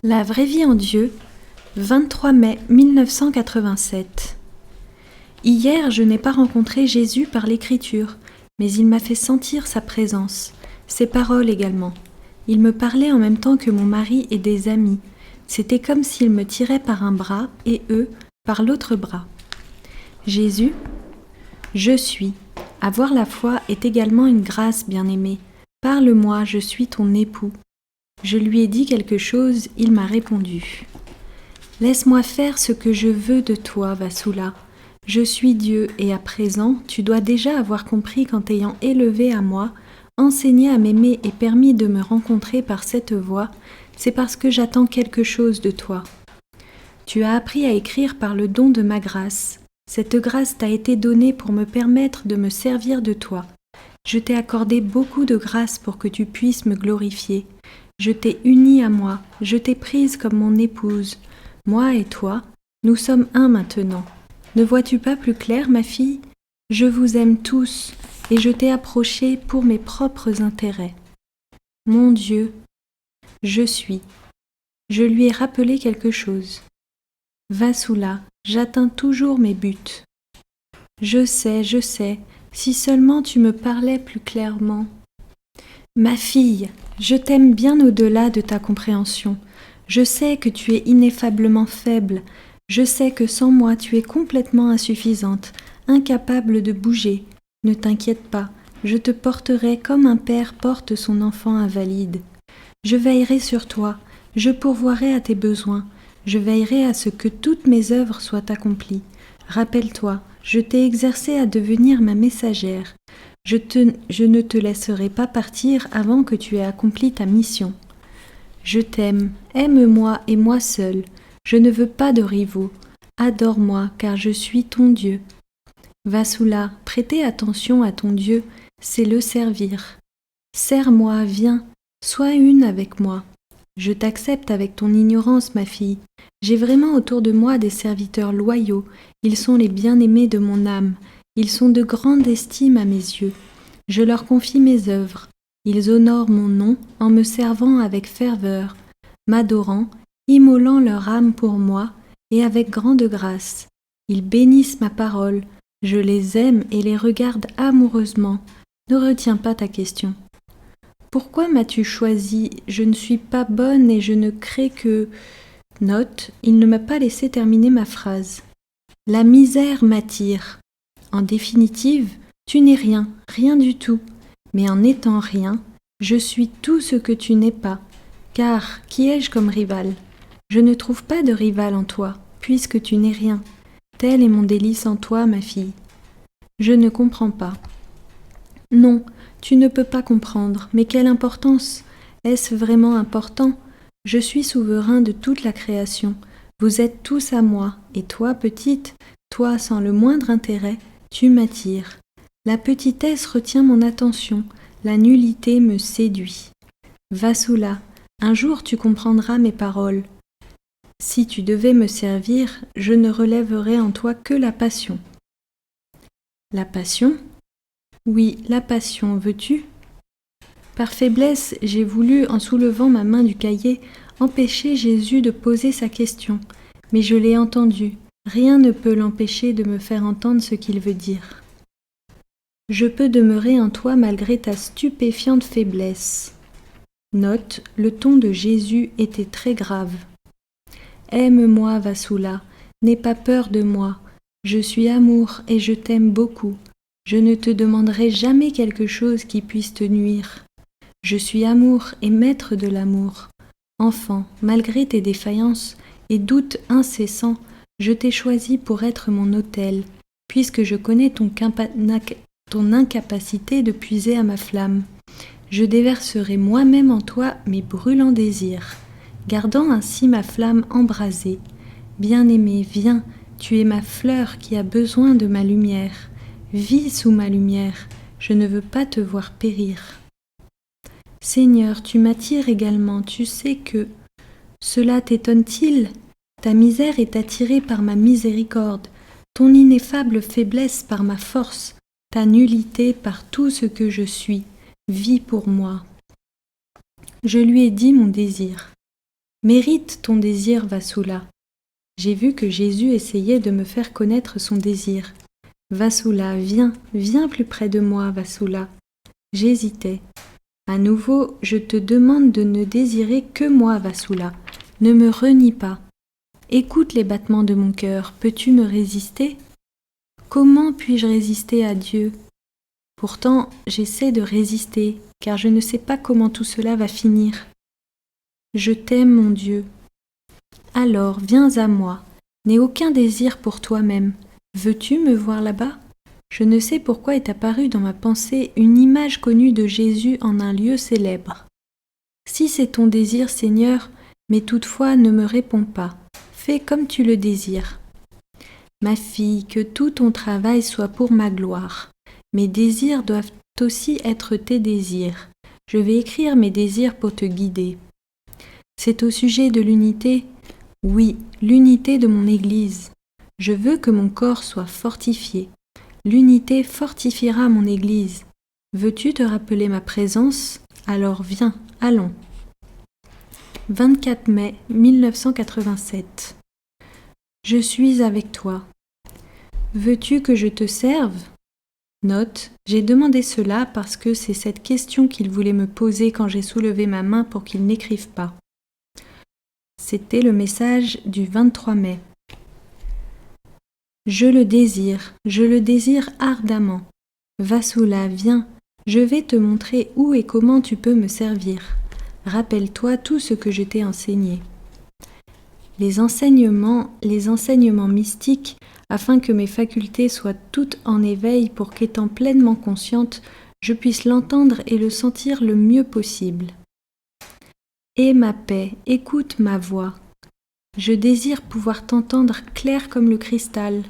La vraie vie en Dieu, 23 mai 1987. Hier, je n'ai pas rencontré Jésus par l'écriture, mais il m'a fait sentir sa présence, ses paroles également. Il me parlait en même temps que mon mari et des amis. C'était comme s'il me tirait par un bras et eux par l'autre bras. Jésus, je suis. Avoir la foi est également une grâce, bien-aimé. Parle-moi, je suis ton époux. Je lui ai dit quelque chose, il m'a répondu. Laisse-moi faire ce que je veux de toi, Vasula. Je suis Dieu et à présent, tu dois déjà avoir compris qu'en t'ayant élevé à moi, enseigné à m'aimer et permis de me rencontrer par cette voie, c'est parce que j'attends quelque chose de toi. Tu as appris à écrire par le don de ma grâce. Cette grâce t'a été donnée pour me permettre de me servir de toi. Je t'ai accordé beaucoup de grâce pour que tu puisses me glorifier. Je t'ai unie à moi, je t'ai prise comme mon épouse. Moi et toi, nous sommes un maintenant. Ne vois-tu pas plus clair, ma fille ? Je vous aime tous et je t'ai approché pour mes propres intérêts. Mon Dieu, je suis. Je lui ai rappelé quelque chose. Vasula, j'atteins toujours mes buts. Je sais, si seulement tu me parlais plus clairement. Ma fille, je t'aime bien au-delà de ta compréhension. Je sais que tu es ineffablement faible. Je sais que sans moi tu es complètement insuffisante, incapable de bouger. Ne t'inquiète pas, je te porterai comme un père porte son enfant invalide. Je veillerai sur toi, je pourvoirai à tes besoins, je veillerai à ce que toutes mes œuvres soient accomplies. Rappelle-toi, je t'ai exercé à devenir ma messagère. Je ne te laisserai pas partir avant que tu aies accompli ta mission. Je t'aime, aime-moi et moi seul. Je ne veux pas de rivaux. Adore-moi, car je suis ton Dieu. Vasula, prêter attention à ton Dieu, c'est le servir. Sers-moi, viens, sois une avec moi. Je t'accepte avec ton ignorance, ma fille. J'ai vraiment autour de moi des serviteurs loyaux. Ils sont les bien-aimés de mon âme. Ils sont de grande estime à mes yeux. Je leur confie mes œuvres. Ils honorent mon nom en me servant avec ferveur, m'adorant, immolant leur âme pour moi et avec grande grâce. Ils bénissent ma parole. Je les aime et les regarde amoureusement. Ne retiens pas ta question. Pourquoi m'as-tu choisi ? Je ne suis pas bonne et je ne crée que... Note, il ne m'a pas laissé terminer ma phrase. La misère m'attire. En définitive, tu n'es rien, rien du tout. Mais en n'étant rien, je suis tout ce que tu n'es pas. Car qui ai-je comme rival ? Je ne trouve pas de rival en toi, puisque tu n'es rien. Tel est mon délice en toi, ma fille. Je ne comprends pas. Non, tu ne peux pas comprendre, mais quelle importance ? Est-ce vraiment important ? Je suis souverain de toute la création. Vous êtes tous à moi, et toi, petite, toi sans le moindre intérêt, tu m'attires. La petitesse retient mon attention, la nullité me séduit. Vasula, un jour tu comprendras mes paroles. Si tu devais me servir, je ne relèverais en toi que la passion. La passion ? Oui, la passion, veux-tu ? Par faiblesse, j'ai voulu, en soulevant ma main du cahier, empêcher Jésus de poser sa question, mais je l'ai entendu. Rien ne peut l'empêcher de me faire entendre ce qu'il veut dire. Je peux demeurer en toi malgré ta stupéfiante faiblesse. Note, le ton de Jésus était très grave. Aime-moi, Vasula, n'aie pas peur de moi. Je suis amour et je t'aime beaucoup. Je ne te demanderai jamais quelque chose qui puisse te nuire. Je suis amour et maître de l'amour. Enfant, malgré tes défaillances et doutes incessants, je t'ai choisi pour être mon autel, puisque je connais ton incapacité de puiser à ma flamme. Je déverserai moi-même en toi mes brûlants désirs, gardant ainsi ma flamme embrasée. Bien-aimé, viens, tu es ma fleur qui a besoin de ma lumière. Vis sous ma lumière, je ne veux pas te voir périr. Seigneur, tu m'attires également, tu sais que... Cela t'étonne-t-il ? Ta misère est attirée par ma miséricorde, ton ineffable faiblesse par ma force, ta nullité par tout ce que je suis. Vis pour moi. Je lui ai dit mon désir. Mérite ton désir, Vassula. J'ai vu que Jésus essayait de me faire connaître son désir. Vassula, viens, viens plus près de moi, Vassula. J'hésitais. À nouveau, je te demande de ne désirer que moi, Vassula. Ne me renie pas. Écoute les battements de mon cœur. Peux-tu me résister? Comment puis-je résister à Dieu? Pourtant, j'essaie de résister, car je ne sais pas comment tout cela va finir. Je t'aime, mon Dieu. Alors, viens à moi. N'aie aucun désir pour toi-même. Veux-tu me voir là-bas? Je ne sais pourquoi est apparue dans ma pensée une image connue de Jésus en un lieu célèbre. Si c'est ton désir, Seigneur, mais toutefois ne me réponds pas. Fais comme tu le désires. Ma fille, que tout ton travail soit pour ma gloire. Mes désirs doivent aussi être tes désirs. Je vais écrire mes désirs pour te guider. C'est au sujet de l'unité, oui, l'unité de mon Église. Je veux que mon corps soit fortifié. L'unité fortifiera mon Église. Veux-tu te rappeler ma présence? Alors viens, allons. 24 mai 1987. Je suis avec toi. Veux-tu que je te serve? Note, j'ai demandé cela parce que c'est cette question qu'il voulait me poser quand j'ai soulevé ma main pour qu'il n'écrive pas. C'était le message du 23 mai. Je le désire ardemment. Vassula, viens, je vais te montrer où et comment tu peux me servir. Rappelle-toi tout ce que je t'ai enseigné. Les enseignements mystiques, afin que mes facultés soient toutes en éveil pour qu'étant pleinement consciente, je puisse l'entendre et le sentir le mieux possible. Aie ma paix, écoute ma voix. Je désire pouvoir t'entendre clair comme le cristal.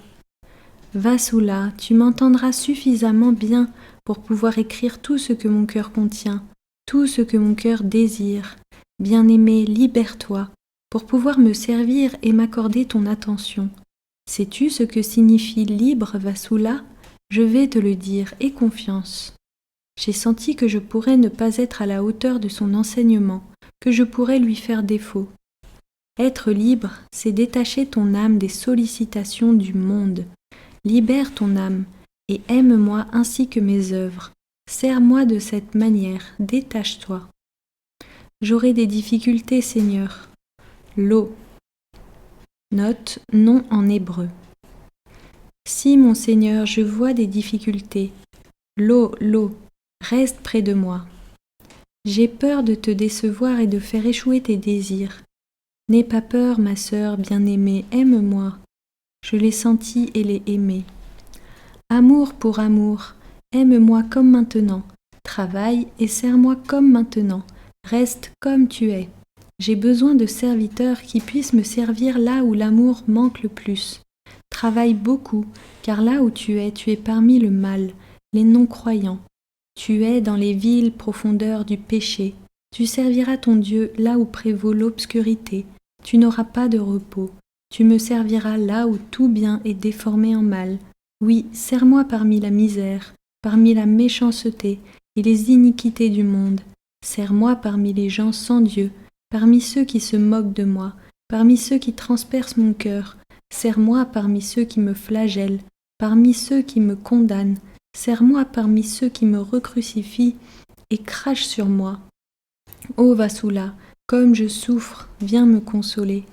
Vassula, tu m'entendras suffisamment bien pour pouvoir écrire tout ce que mon cœur contient, tout ce que mon cœur désire. Bien-aimé, libère-toi, pour pouvoir me servir et m'accorder ton attention. Sais-tu ce que signifie libre, Vassula? Je vais te le dire, aie confiance. J'ai senti que je pourrais ne pas être à la hauteur de son enseignement, que je pourrais lui faire défaut. Être libre, c'est détacher ton âme des sollicitations du monde. Libère ton âme et aime-moi ainsi que mes œuvres. Sers-moi de cette manière, détache-toi. J'aurai des difficultés, Seigneur. L'eau. Note, nom en hébreu. Si, mon Seigneur, je vois des difficultés, l'eau, reste près de moi. J'ai peur de te décevoir et de faire échouer tes désirs. N'aie pas peur, ma sœur bien-aimée, aime-moi. Je l'ai senti et l'ai aimé. Amour pour amour, aime-moi comme maintenant. Travaille et sers-moi comme maintenant. Reste comme tu es. J'ai besoin de serviteurs qui puissent me servir là où l'amour manque le plus. Travaille beaucoup, car là où tu es parmi le mal, les non-croyants. Tu es dans les viles profondeurs du péché. Tu serviras ton Dieu là où prévaut l'obscurité. Tu n'auras pas de repos. Tu me serviras là où tout bien est déformé en mal. Oui, sers-moi parmi la misère, parmi la méchanceté et les iniquités du monde. Sers-moi parmi les gens sans Dieu, parmi ceux qui se moquent de moi, parmi ceux qui transpercent mon cœur. Sers-moi parmi ceux qui me flagellent, parmi ceux qui me condamnent. Sers-moi parmi ceux qui me recrucifient et crachent sur moi. Ô Vassula, comme je souffre, viens me consoler.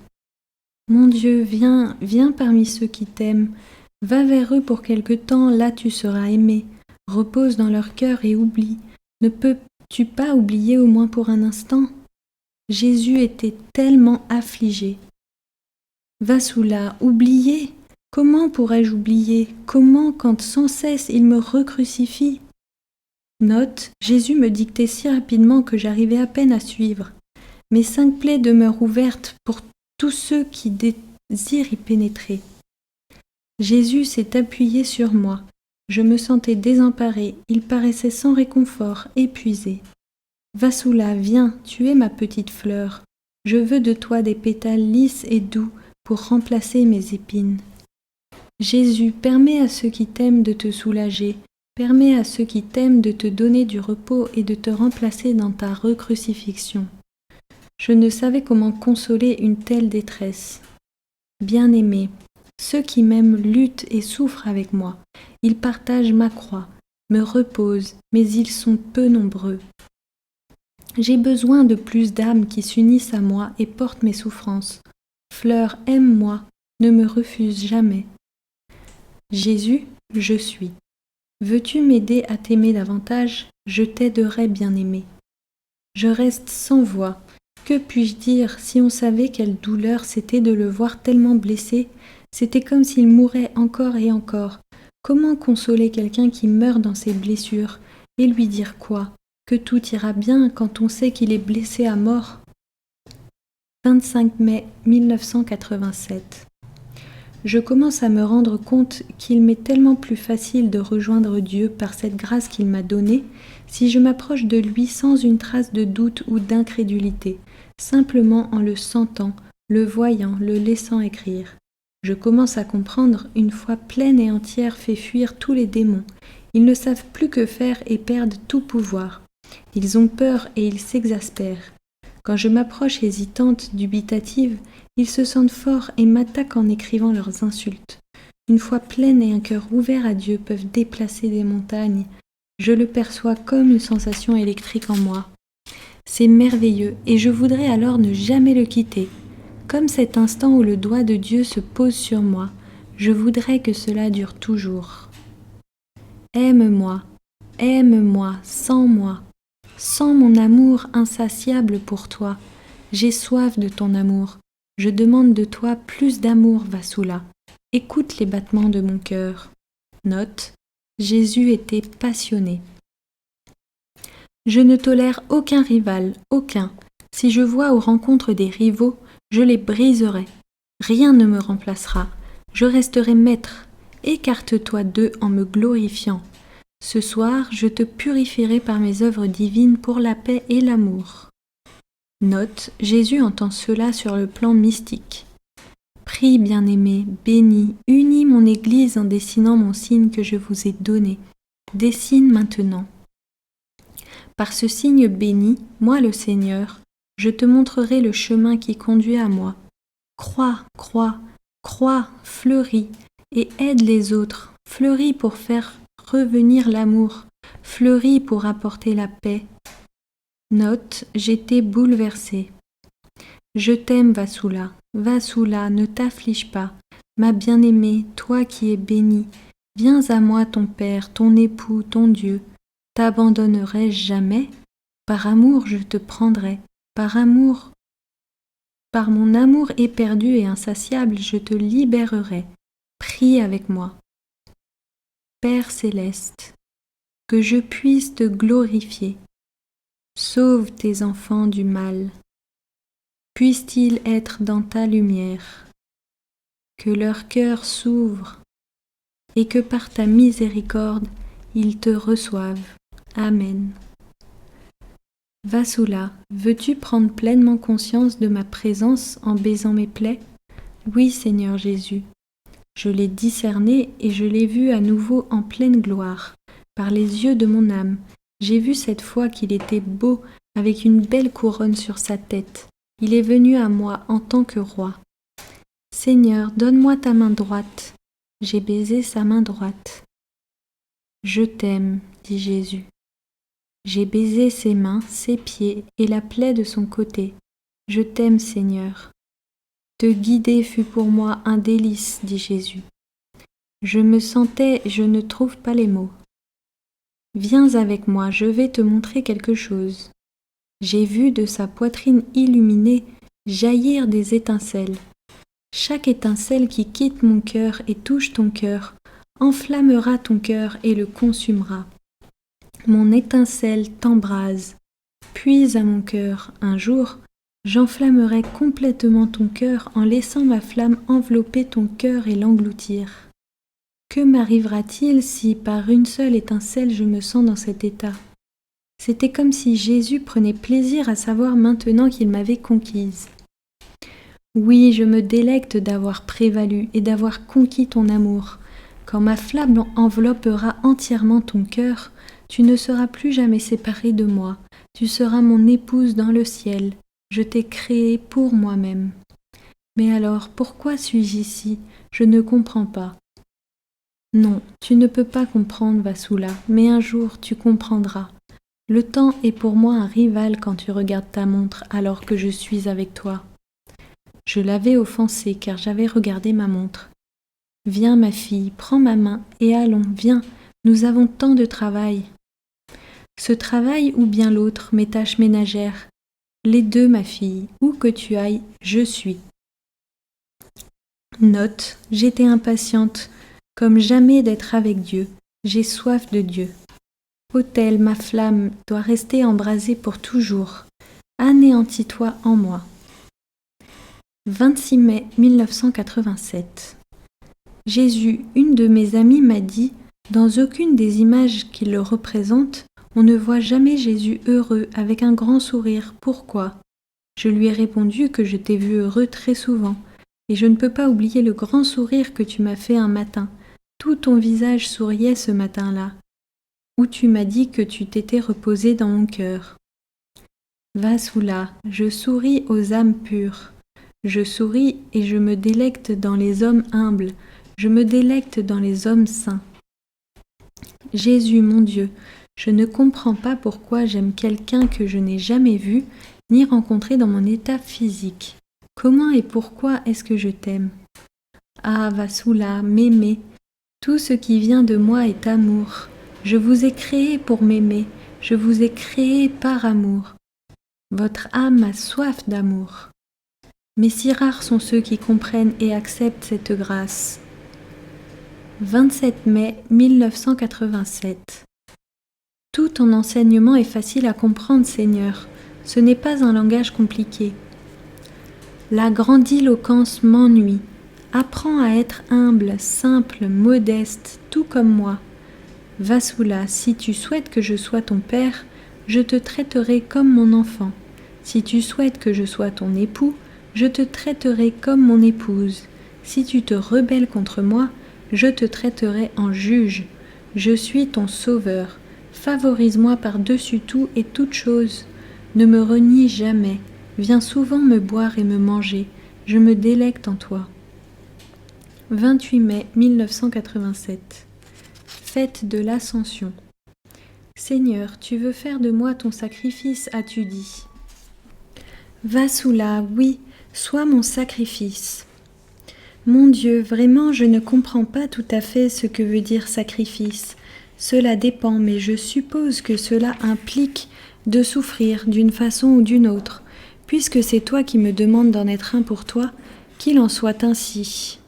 Mon Dieu, viens parmi ceux qui t'aiment. Va vers eux pour quelque temps, là tu seras aimé. Repose dans leur cœur et oublie. Ne peux-tu pas oublier au moins pour un instant? Jésus était tellement affligé. Vassula, oublier? Comment pourrais-je oublier? Comment, quand sans cesse il me recrucifie? Note, Jésus me dictait si rapidement que j'arrivais à peine à suivre. Mes 5 plaies demeurent ouvertes pour tous ceux qui désirent y pénétrer. Jésus s'est appuyé sur moi. Je me sentais désemparée, il paraissait sans réconfort, épuisé. Vassula, viens, tu es ma petite fleur. Je veux de toi des pétales lisses et doux pour remplacer mes épines. Jésus, permets à ceux qui t'aiment de te soulager, permets à ceux qui t'aiment de te donner du repos et de te remplacer dans ta recrucifixion. Je ne savais comment consoler une telle détresse. Bien-aimé, ceux qui m'aiment luttent et souffrent avec moi. Ils partagent ma croix, me reposent, mais ils sont peu nombreux. J'ai besoin de plus d'âmes qui s'unissent à moi et portent mes souffrances. Fleur, aime-moi, ne me refuse jamais. Jésus, je suis. Veux-tu m'aider à t'aimer davantage? Je t'aiderai, bien-aimé. Je reste sans voix. Que puis-je dire si on savait quelle douleur c'était de le voir tellement blessé? C'était comme s'il mourait encore et encore. Comment consoler quelqu'un qui meurt dans ses blessures? Et lui dire quoi? Que tout ira bien quand on sait qu'il est blessé à mort? 25 mai 1987. Je commence à me rendre compte qu'il m'est tellement plus facile de rejoindre Dieu par cette grâce qu'il m'a donnée si je m'approche de lui sans une trace de doute ou d'incrédulité, simplement en le sentant, le voyant, le laissant écrire. Je commence à comprendre, une foi pleine et entière fait fuir tous les démons. Ils ne savent plus que faire et perdent tout pouvoir. Ils ont peur et ils s'exaspèrent. Quand je m'approche hésitante, dubitative, ils se sentent forts et m'attaquent en écrivant leurs insultes. Une foi pleine et un cœur ouvert à Dieu peuvent déplacer des montagnes. Je le perçois comme une sensation électrique en moi. C'est merveilleux et je voudrais alors ne jamais le quitter. Comme cet instant où le doigt de Dieu se pose sur moi, je voudrais que cela dure toujours. Aime-moi, aime-moi, sans moi. Sans mon amour insatiable pour toi, j'ai soif de ton amour. Je demande de toi plus d'amour, Vassula. Écoute les battements de mon cœur. Note, Jésus était passionné. Je ne tolère aucun rival, aucun. Si je vois aux rencontres des rivaux, je les briserai. Rien ne me remplacera. Je resterai maître. Écarte-toi d'eux en me glorifiant. Ce soir, je te purifierai par mes œuvres divines pour la paix et l'amour. Note, Jésus entend cela sur le plan mystique. Prie, bien-aimé, bénis, unis mon Église en dessinant mon signe que je vous ai donné. Dessine maintenant. Par ce signe béni, moi le Seigneur, je te montrerai le chemin qui conduit à moi. Crois, crois, crois, fleuris, et aide les autres, fleuris pour faire revenir l'amour, fleuris pour apporter la paix. Note, j'étais bouleversée. Je t'aime, Vassula. Vassula, ne t'afflige pas. Ma bien-aimée, toi qui es bénie, viens à moi ton Père, ton époux, ton Dieu. T'abandonnerai-je jamais? Par amour je te prendrai, par amour, par mon amour éperdu et insatiable, je te libérerai. Prie avec moi. Père céleste, que je puisse te glorifier. Sauve tes enfants du mal. Puissent-ils être dans ta lumière. Que leur cœur s'ouvre et que par ta miséricorde, ils te reçoivent. Amen. Vassula, veux-tu prendre pleinement conscience de ma présence en baisant mes plaies? Oui, Seigneur Jésus. Je l'ai discerné et je l'ai vu à nouveau en pleine gloire. Par les yeux de mon âme, j'ai vu cette fois qu'il était beau avec une belle couronne sur sa tête. Il est venu à moi en tant que roi. Seigneur, donne-moi ta main droite. J'ai baisé sa main droite. Je t'aime, dit Jésus. J'ai baisé ses mains, ses pieds et la plaie de son côté. Je t'aime, Seigneur. Te guider fut pour moi un délice, dit Jésus. Je me sentais, je ne trouve pas les mots. Viens avec moi, je vais te montrer quelque chose. J'ai vu de sa poitrine illuminée jaillir des étincelles. Chaque étincelle qui quitte mon cœur et touche ton cœur enflammera ton cœur et le consumera. Mon étincelle t'embrase. Puis à mon cœur, un jour, j'enflammerai complètement ton cœur en laissant ma flamme envelopper ton cœur et l'engloutir. Que m'arrivera-t-il si par une seule étincelle je me sens dans cet état? C'était comme si Jésus prenait plaisir à savoir maintenant qu'il m'avait conquise. Oui, je me délecte d'avoir prévalu et d'avoir conquis ton amour. Quand ma flamme enveloppera entièrement ton cœur, tu ne seras plus jamais séparée de moi. Tu seras mon épouse dans le ciel. je t'ai créé pour moi-même. Mais alors, pourquoi suis-je ici? Je ne comprends pas. Non, tu ne peux pas comprendre, Vasula, mais un jour tu comprendras. Le temps est pour moi un rival quand tu regardes ta montre alors que je suis avec toi. Je l'avais offensé car j'avais regardé ma montre. Viens, ma fille, prends ma main et allons, viens, nous avons tant de travail. Ce travail ou bien l'autre, mes tâches ménagères. Les deux, ma fille, où que tu ailles, je suis. Note, j'étais impatiente, comme jamais d'être avec Dieu. J'ai soif de Dieu. Autel, ma flamme doit rester embrasée pour toujours. Anéantis-toi en moi. 26 mai 1987. Jésus, une de mes amies m'a dit, dans aucune des images qui le représentent, on ne voit jamais Jésus heureux avec un grand sourire. Pourquoi? Je lui ai répondu que je t'ai vu heureux très souvent, et je ne peux pas oublier le grand sourire que tu m'as fait un matin. Tout ton visage souriait ce matin-là, où tu m'as dit que tu t'étais reposé dans mon cœur. Vasula, je souris aux âmes pures. Je souris et je me délecte dans les hommes humbles, je me délecte dans les hommes saints. Jésus, mon Dieu, je ne comprends pas pourquoi j'aime quelqu'un que je n'ai jamais vu ni rencontré dans mon état physique. Comment et pourquoi est-ce que je t'aime? Ah, Vasula, m'aimer. Tout ce qui vient de moi est amour. Je vous ai créé pour m'aimer, je vous ai créé par amour. Votre âme a soif d'amour. Mais si rares sont ceux qui comprennent et acceptent cette grâce. 27 mai 1987. Tout ton enseignement est facile à comprendre, Seigneur. Ce n'est pas un langage compliqué. La grandiloquence m'ennuie. Apprends à être humble, simple, modeste, tout comme moi. Vasula, si tu souhaites que je sois ton père, je te traiterai comme mon enfant. Si tu souhaites que je sois ton époux, je te traiterai comme mon épouse. Si tu te rebelles contre moi, je te traiterai en juge. Je suis ton sauveur. Favorise-moi par-dessus tout et toute chose. Ne me renie jamais. Viens souvent me boire et me manger. Je me délecte en toi. 28 mai 1987. Fête de l'Ascension. Seigneur, tu veux faire de moi ton sacrifice, as-tu dit. Vasula, oui, sois mon sacrifice. Mon Dieu, vraiment, je ne comprends pas tout à fait ce que veut dire sacrifice. Cela dépend, mais je suppose que cela implique de souffrir d'une façon ou d'une autre. Puisque c'est toi qui me demandes d'en être un pour toi, qu'il en soit ainsi.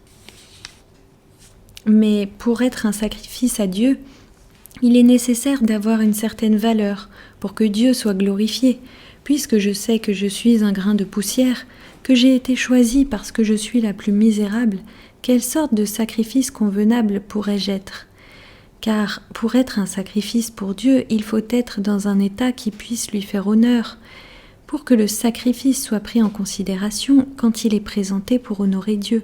Mais pour être un sacrifice à Dieu, il est nécessaire d'avoir une certaine valeur pour que Dieu soit glorifié, puisque je sais que je suis un grain de poussière, que j'ai été choisie parce que je suis la plus misérable, quelle sorte de sacrifice convenable pourrais-je être? Car pour être un sacrifice pour Dieu, il faut être dans un état qui puisse lui faire honneur, pour que le sacrifice soit pris en considération quand il est présenté pour honorer Dieu.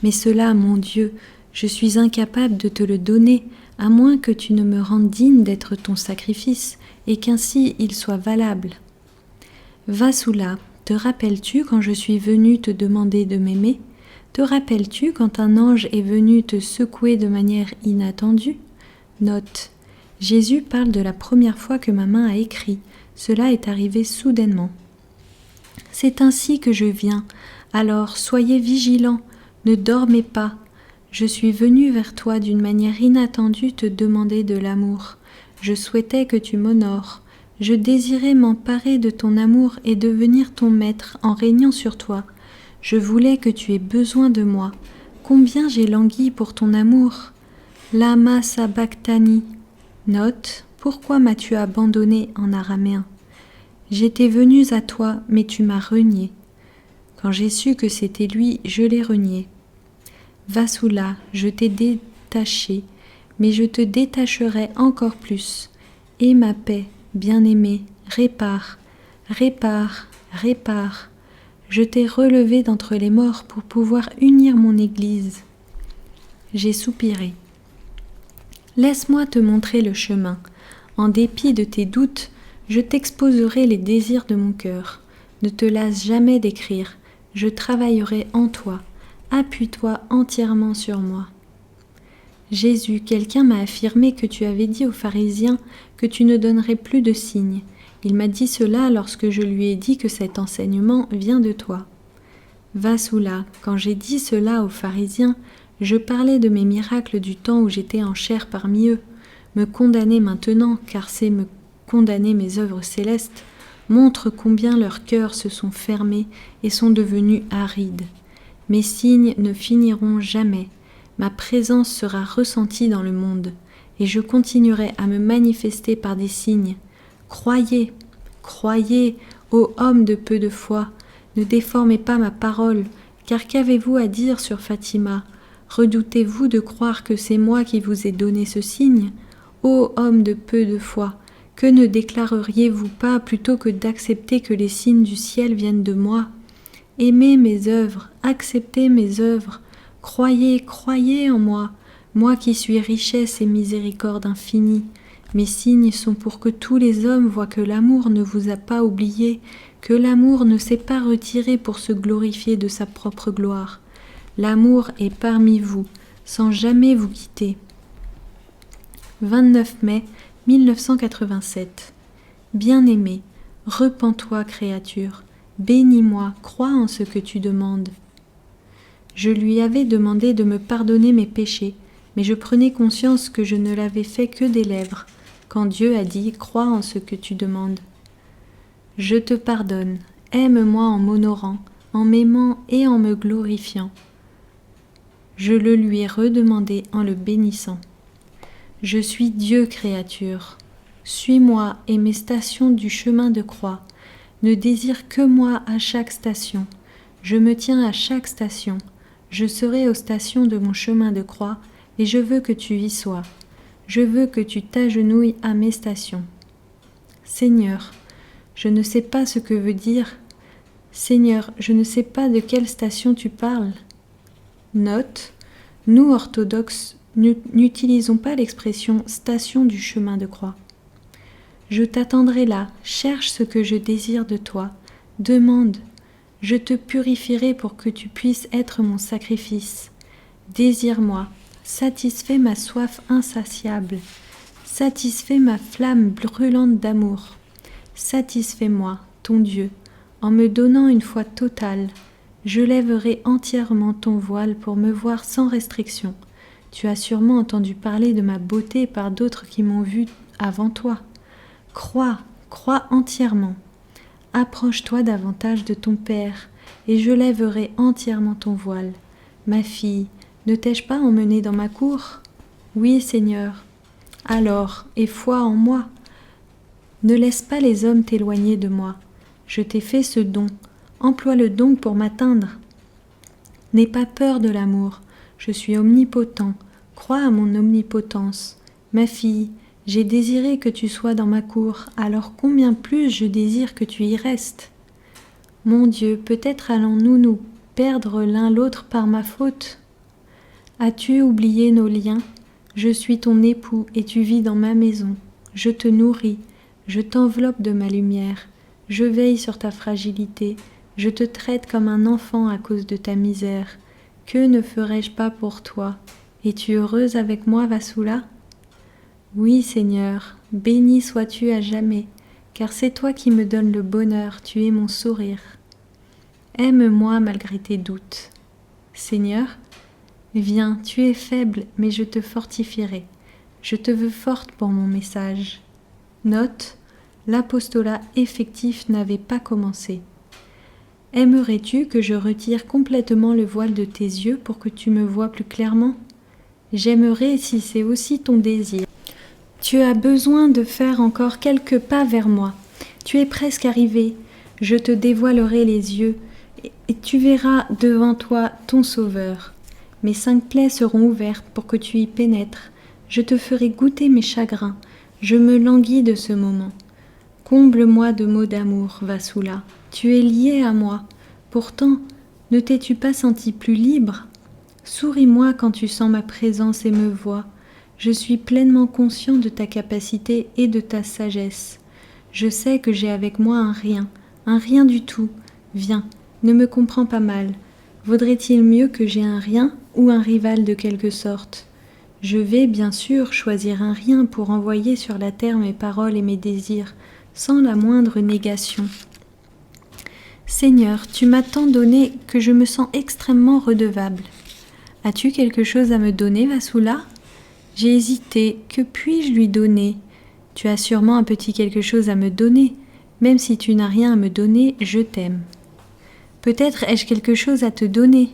Mais cela, mon Dieu, je suis incapable de te le donner, à moins que tu ne me rendes digne d'être ton sacrifice, et qu'ainsi il soit valable. Vasula, te rappelles-tu quand je suis venue te demander de m'aimer? Te rappelles-tu quand un ange est venu te secouer de manière inattendue? Note. Jésus parle de la première fois que ma main a écrit. Cela est arrivé soudainement. C'est ainsi que je viens. Alors soyez vigilants, ne dormez pas. Je suis venue vers toi d'une manière inattendue te demander de l'amour. Je souhaitais que tu m'honores. Je désirais m'emparer de ton amour et devenir ton maître en régnant sur toi. Je voulais que tu aies besoin de moi. Combien j'ai langui pour ton amour. Lama sabachthani. Note, pourquoi m'as-tu abandonné en araméen? J'étais venue à toi, mais tu m'as renié. Quand j'ai su que c'était lui, je l'ai renié. Vasula, je t'ai détaché, mais je te détacherai encore plus. Et ma paix, bien-aimée, répare, répare, répare. Je t'ai relevé d'entre les morts pour pouvoir unir mon Église. J'ai soupiré. Laisse-moi te montrer le chemin. En dépit de tes doutes, je t'exposerai les désirs de mon cœur. Ne te lasse jamais d'écrire. Je travaillerai en toi. Appuie-toi entièrement sur moi. Jésus, quelqu'un m'a affirmé que tu avais dit aux pharisiens que tu ne donnerais plus de signes. Il m'a dit cela lorsque je lui ai dit que cet enseignement vient de toi. Vassula, quand j'ai dit cela aux pharisiens, je parlais de mes miracles du temps où j'étais en chair parmi eux. Me condamner maintenant, car c'est me condamner mes œuvres célestes, montre combien leurs cœurs se sont fermés et sont devenus arides. Mes signes ne finiront jamais. Ma présence sera ressentie dans le monde, et je continuerai à me manifester par des signes. Croyez, croyez, ô hommes de peu de foi, ne déformez pas ma parole, car qu'avez-vous à dire sur Fatima? Redoutez-vous de croire que c'est moi qui vous ai donné ce signe? Ô hommes de peu de foi, que ne déclareriez-vous pas plutôt que d'accepter que les signes du ciel viennent de moi? Aimez mes œuvres, acceptez mes œuvres, croyez, croyez en moi, moi qui suis richesse et miséricorde infinie. Mes signes sont pour que tous les hommes voient que l'amour ne vous a pas oublié, que l'amour ne s'est pas retiré pour se glorifier de sa propre gloire. L'amour est parmi vous, sans jamais vous quitter. 29 mai 1987. Bien-aimé, repens-toi, créature, bénis-moi, crois en ce que tu demandes. Je lui avais demandé de me pardonner mes péchés, mais je prenais conscience que je ne l'avais fait que des lèvres, quand Dieu a dit « Crois en ce que tu demandes ». Je te pardonne, aime-moi en m'honorant, en m'aimant et en me glorifiant. Je le lui ai redemandé en le bénissant. Je suis Dieu, créature. Suis-moi et mes stations du chemin de croix. Ne désire que moi à chaque station. Je me tiens à chaque station. Je serai aux stations de mon chemin de croix et je veux que tu y sois. Je veux que tu t'agenouilles à mes stations. Seigneur, je ne sais pas ce que veut dire. Seigneur, je ne sais pas de quelle station tu parles. Note, nous orthodoxes n'utilisons pas l'expression station du chemin de croix. Je t'attendrai là, cherche ce que je désire de toi, demande, je te purifierai pour que tu puisses être mon sacrifice. Désire-moi, satisfais ma soif insatiable, satisfais ma flamme brûlante d'amour. Satisfais-moi, ton Dieu, en me donnant une foi totale. Je lèverai entièrement ton voile pour me voir sans restriction. Tu as sûrement entendu parler de ma beauté par d'autres qui m'ont vue avant toi. Crois, crois entièrement. Approche-toi davantage de ton Père, et je lèverai entièrement ton voile. Ma fille, ne t'ai-je pas emmenée dans ma cour? Oui, Seigneur. Alors, aie foi en moi. Ne laisse pas les hommes t'éloigner de moi. Je t'ai fait ce don. Emploie-le donc pour m'atteindre. N'aie pas peur de l'amour. Je suis omnipotent. Crois à mon omnipotence. Ma fille, j'ai désiré que tu sois dans ma cour, alors combien plus je désire que tu y restes. Mon Dieu, peut-être allons-nous nous perdre l'un l'autre par ma faute. As-tu oublié nos liens? Je suis ton époux et tu vis dans ma maison. Je te nourris, je t'enveloppe de ma lumière, je veille sur ta fragilité, je te traite comme un enfant à cause de ta misère. Que ne ferais-je pas pour toi? Es-tu heureuse avec moi, Vassula? Oui, Seigneur, béni sois-tu à jamais, car c'est toi qui me donnes le bonheur, tu es mon sourire. Aime-moi malgré tes doutes. Seigneur, viens, tu es faible, mais je te fortifierai. Je te veux forte pour mon message. Note, l'apostolat effectif n'avait pas commencé. Aimerais-tu que je retire complètement le voile de tes yeux pour que tu me vois plus clairement? J'aimerais si c'est aussi ton désir. Tu as besoin de faire encore quelques pas vers moi. Tu es presque arrivé. Je te dévoilerai les yeux et tu verras devant toi ton Sauveur. Mes 5 plaies seront ouvertes pour que tu y pénètres. Je te ferai goûter mes chagrins. Je me languis de ce moment. Comble-moi de mots d'amour, Vassula. Tu es lié à moi. Pourtant, ne t'es-tu pas senti plus libre? Souris-moi quand tu sens ma présence et me vois. Je suis pleinement conscient de ta capacité et de ta sagesse. Je sais que j'ai avec moi un rien, Un rien du tout. Viens, ne me comprends pas mal. Vaudrait-il mieux que j'aie un rien ou un rival de quelque sorte? Je vais, bien sûr, choisir un rien pour envoyer sur la terre mes paroles et mes désirs, sans la moindre négation. Seigneur, tu m'as tant donné que je me sens extrêmement redevable. As-tu quelque chose à me donner, Vasula? J'ai hésité, que puis-je lui donner? Tu as sûrement un petit quelque chose à me donner. Même si tu n'as rien à me donner, je t'aime. Peut-être ai-je quelque chose à te donner.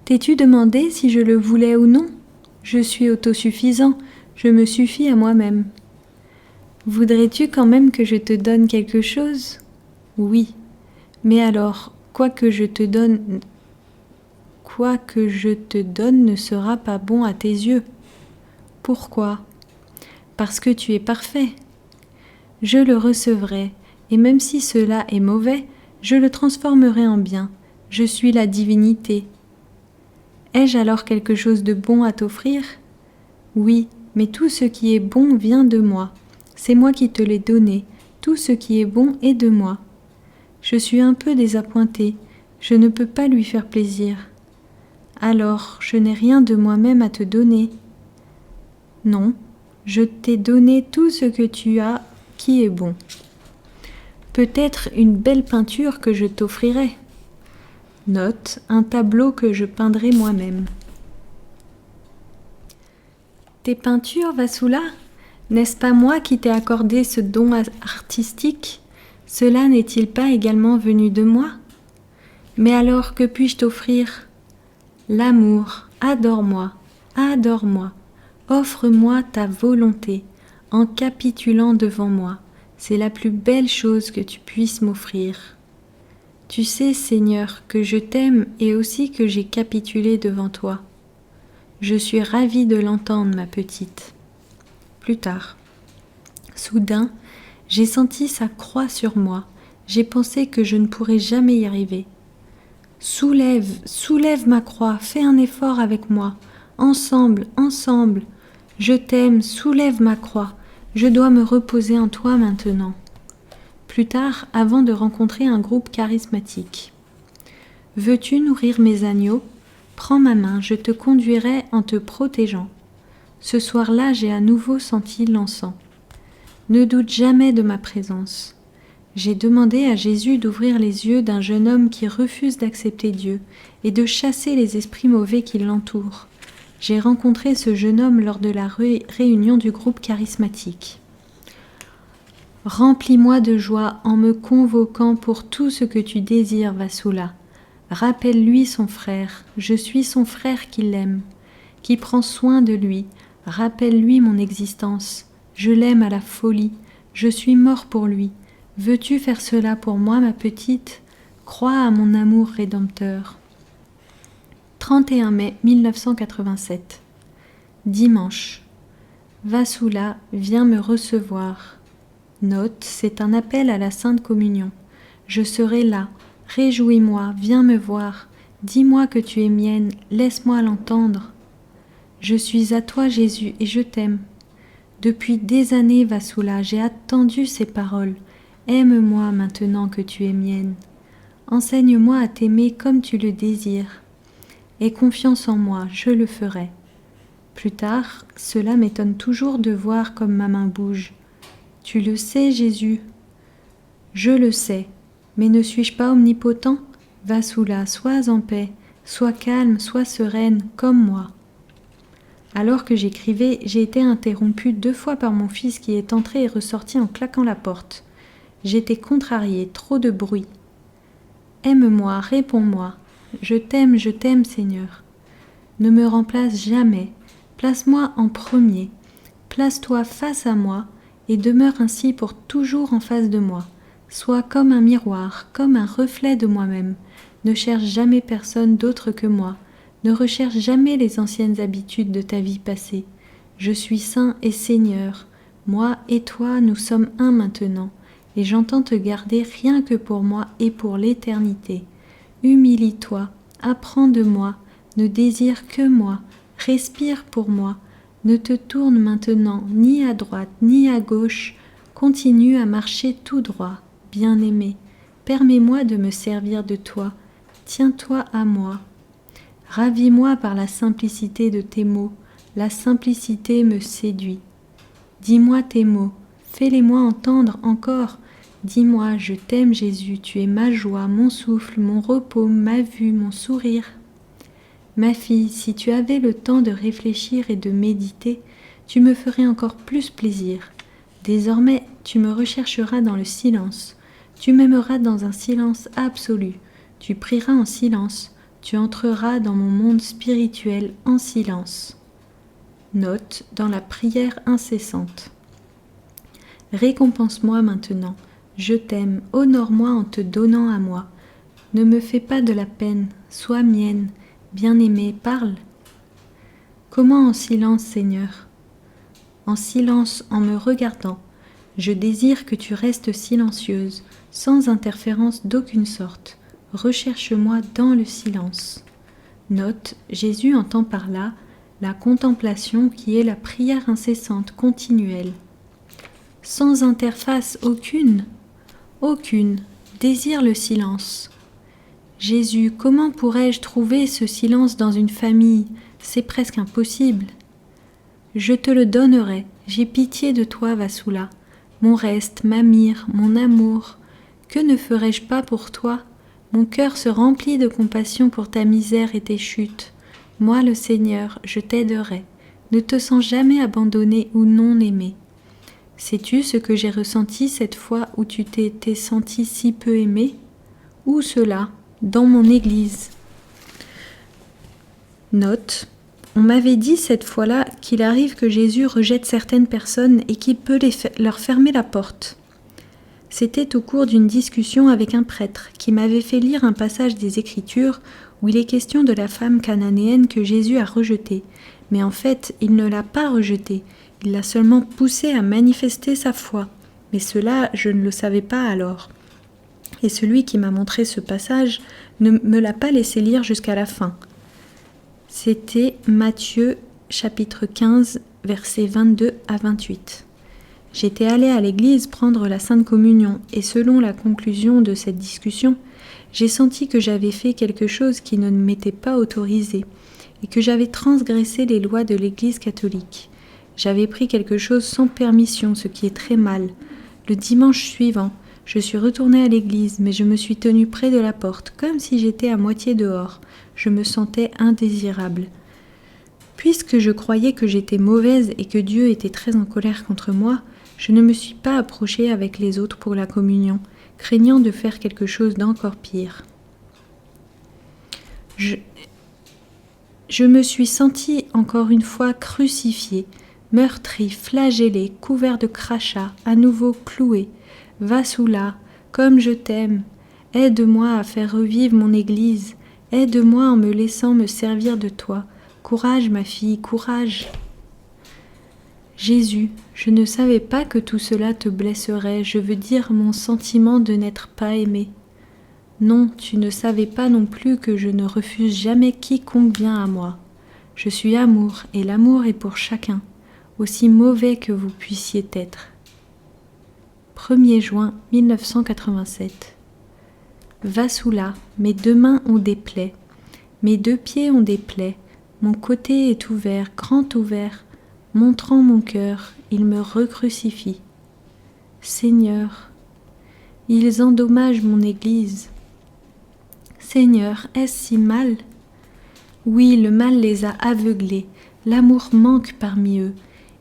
T'es-tu demandé si je le voulais ou non? Je suis autosuffisant, je me suffis à moi-même. Voudrais-tu quand même que je te donne quelque chose? Oui. Mais alors, quoi que je te donne ne sera pas bon à tes yeux. Pourquoi? Parce que tu es parfait. Je le recevrai, et même si cela est mauvais, je le transformerai en bien. Je suis la divinité. Ai-je alors quelque chose de bon à t'offrir? Oui, mais tout ce qui est bon vient de moi. C'est moi qui te l'ai donné. Tout ce qui est bon est de moi. Je suis un peu désappointée. Je ne peux pas lui faire plaisir. Alors, je n'ai rien de moi-même à te donner. Non, je t'ai donné tout ce que tu as qui est bon. Peut-être une belle peinture que je t'offrirai. Note, un tableau que je peindrai moi-même. Tes peintures, Vasula? N'est-ce pas moi qui t'ai accordé ce don artistique? Cela n'est-il pas également venu de moi? Mais alors, que puis-je t'offrir? L'amour, adore-moi, adore-moi. Offre-moi ta volonté, en capitulant devant moi. C'est la plus belle chose que tu puisses m'offrir. Tu sais, Seigneur, que je t'aime et aussi que j'ai capitulé devant toi. Je suis ravie de l'entendre, ma petite. Plus tard. Soudain, j'ai senti sa croix sur moi. J'ai pensé que je ne pourrais jamais y arriver. Soulève, soulève ma croix, fais un effort avec moi. Ensemble, ensemble. Je t'aime, soulève ma croix. Je dois me reposer en toi maintenant. Plus tard, avant de rencontrer un groupe charismatique. Veux-tu nourrir mes agneaux? Prends ma main, je te conduirai en te protégeant. Ce soir-là, j'ai à nouveau senti l'encens. Ne doute jamais de ma présence. J'ai demandé à Jésus d'ouvrir les yeux d'un jeune homme qui refuse d'accepter Dieu et de chasser les esprits mauvais qui l'entourent. J'ai rencontré ce jeune homme lors de la réunion du groupe charismatique. Remplis-moi de joie en me convoquant pour tout ce que tu désires, Vasula. Rappelle-lui son frère, je suis son frère qui l'aime, qui prend soin de lui. Rappelle-lui mon existence, je l'aime à la folie, je suis mort pour lui. Veux-tu faire cela pour moi, ma petite? Crois à mon amour rédempteur. 31 mai 1987. Dimanche. Vasula, viens me recevoir. Note, c'est un appel à la Sainte Communion. Je serai là. Réjouis-moi, viens me voir. Dis-moi que tu es mienne, laisse-moi l'entendre. Je suis à toi, Jésus, et je t'aime. Depuis des années, Vasula, j'ai attendu ces paroles. Aime-moi maintenant que tu es mienne. Enseigne-moi à t'aimer comme tu le désires. Aie confiance en moi, je le ferai. Plus tard, cela m'étonne toujours de voir comme ma main bouge. Tu le sais, Jésus? Je le sais, mais ne suis-je pas omnipotent? Vasula, sois en paix, sois calme, sois sereine, comme moi. Alors que j'écrivais, j'ai été interrompue 2 fois par mon fils qui est entré et ressorti en claquant la porte. J'étais contrariée, trop de bruit. Aime-moi, réponds-moi. Je t'aime, Seigneur. Ne me remplace jamais. Place-moi en premier. Place-toi face à moi et demeure ainsi pour toujours en face de moi. Sois comme un miroir, comme un reflet de moi-même. Ne cherche jamais personne d'autre que moi. Ne recherche jamais les anciennes habitudes de ta vie passée. Je suis saint et Seigneur. Moi et toi, nous sommes un maintenant, et j'entends te garder rien que pour moi et pour l'éternité. Humilie-toi, apprends de moi, ne désire que moi, respire pour moi, ne te tourne maintenant ni à droite ni à gauche, continue à marcher tout droit, bien-aimé, permets-moi de me servir de toi, tiens-toi à moi. Ravis-moi par la simplicité de tes mots, la simplicité me séduit. Dis-moi tes mots, fais-les-moi entendre encore. Dis-moi, je t'aime Jésus, tu es ma joie, mon souffle, mon repos, ma vue, mon sourire. Ma fille, si tu avais le temps de réfléchir et de méditer, tu me ferais encore plus plaisir. Désormais, tu me rechercheras dans le silence. Tu m'aimeras dans un silence absolu. Tu prieras en silence. Tu entreras dans mon monde spirituel en silence. Note dans la prière incessante. Récompense-moi maintenant. Je t'aime. Honore-moi en te donnant à moi. Ne me fais pas de la peine. Sois mienne. Bien-aimé, parle. Comment en silence, Seigneur? En silence, en me regardant. Je désire que tu restes silencieuse, sans interférence d'aucune sorte. Recherche-moi dans le silence. Note, Jésus entend par là la contemplation qui est la prière incessante, continuelle. Sans interface aucune, désire le silence. Jésus, comment pourrais-je trouver ce silence dans une famille? C'est presque impossible. Je te le donnerai, j'ai pitié de toi, Vasula. Mon reste, ma mire, mon amour, que ne ferais-je pas pour toi? Mon cœur se remplit de compassion pour ta misère et tes chutes. Moi, le Seigneur, je t'aiderai. Ne te sens jamais abandonné ou non aimé. Sais-tu ce que j'ai ressenti cette fois où tu t'étais senti si peu aimé? Où cela? Dans mon église. Note. On m'avait dit cette fois-là qu'il arrive que Jésus rejette certaines personnes et qu'il peut leur fermer la porte. C'était au cours d'une discussion avec un prêtre qui m'avait fait lire un passage des Écritures où il est question de la femme cananéenne que Jésus a rejetée. Mais en fait, il ne l'a pas rejetée, il l'a seulement poussée à manifester sa foi. Mais cela, je ne le savais pas alors. Et celui qui m'a montré ce passage ne me l'a pas laissé lire jusqu'à la fin. C'était Matthieu chapitre 15, versets 22 à 28. J'étais allée à l'église prendre la Sainte Communion et selon la conclusion de cette discussion, j'ai senti que j'avais fait quelque chose qui ne m'était pas autorisé et que j'avais transgressé les lois de l'Église catholique. J'avais pris quelque chose sans permission, ce qui est très mal. Le dimanche suivant, je suis retournée à l'église, mais je me suis tenue près de la porte, comme si j'étais à moitié dehors. Je me sentais indésirable. Puisque je croyais que j'étais mauvaise et que Dieu était très en colère contre moi, je ne me suis pas approchée avec les autres pour la communion, craignant de faire quelque chose d'encore pire. Je me suis sentie encore une fois crucifiée, meurtrie, flagellée, couvert de crachats, à nouveau clouée. Vasula, comme je t'aime, aide-moi à faire revivre mon Église, aide-moi en me laissant me servir de toi. Courage, ma fille, courage. Jésus, je ne savais pas que tout cela te blesserait, je veux dire mon sentiment de n'être pas aimé. Non, tu ne savais pas non plus que je ne refuse jamais quiconque vient à moi. Je suis amour, et l'amour est pour chacun, aussi mauvais que vous puissiez être. 1er juin 1987. Vasula, mes 2 mains ont des plaies, mes 2 pieds ont des plaies, mon côté est ouvert, grand ouvert, montrant mon cœur, il me recrucifie. Seigneur, ils endommagent mon Église. Seigneur, est-ce si mal? Oui, le mal les a aveuglés, l'amour manque parmi eux.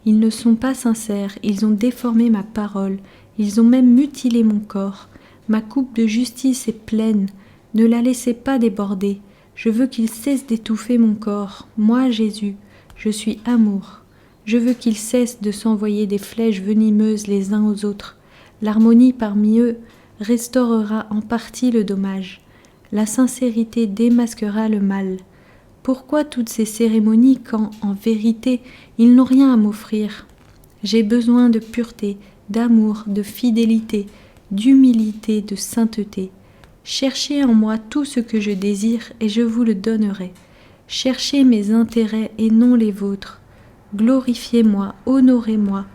Ils ne sont pas sincères, ils ont déformé ma parole, ils ont même mutilé mon corps. Ma coupe de justice est pleine, ne la laissez pas déborder. Je veux qu'ils cessent d'étouffer mon corps. Moi, Jésus, je suis amour. Je veux qu'ils cessent de s'envoyer des flèches venimeuses les uns aux autres. L'harmonie parmi eux restaurera en partie le dommage. La sincérité démasquera le mal. Pourquoi toutes ces cérémonies quand, en vérité, ils n'ont rien à m'offrir? J'ai besoin de pureté, d'amour, de fidélité, d'humilité, de sainteté. Cherchez en moi tout ce que je désire et je vous le donnerai. Cherchez mes intérêts et non les vôtres. Glorifiez-moi, honorez-moi.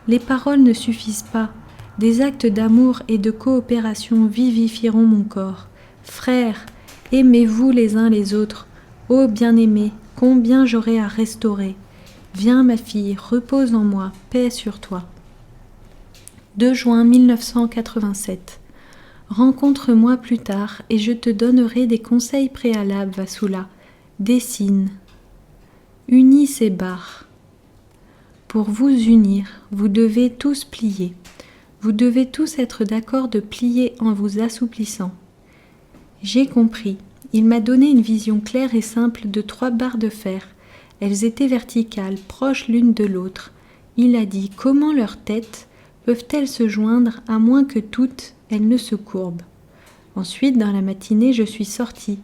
Les paroles ne suffisent pas. Des actes d'amour et de coopération vivifieront mon corps. Frères, aimez-vous les uns les autres. Ô bien-aimé, combien j'aurai à restaurer. Viens ma fille, repose en moi, paix sur toi. 2 juin 1987. Rencontre-moi plus tard et je te donnerai des conseils préalables, Vasula. Dessine. Unis ces barres. Pour vous unir, vous devez tous plier. Vous devez tous être d'accord de plier en vous assouplissant. J'ai compris. Il m'a donné une vision claire et simple de 3 barres de fer. Elles étaient verticales, proches l'une de l'autre. Il a dit comment leurs têtes peuvent-elles se joindre à moins que toutes elles ne se courbent. Ensuite, dans la matinée, je suis sortie.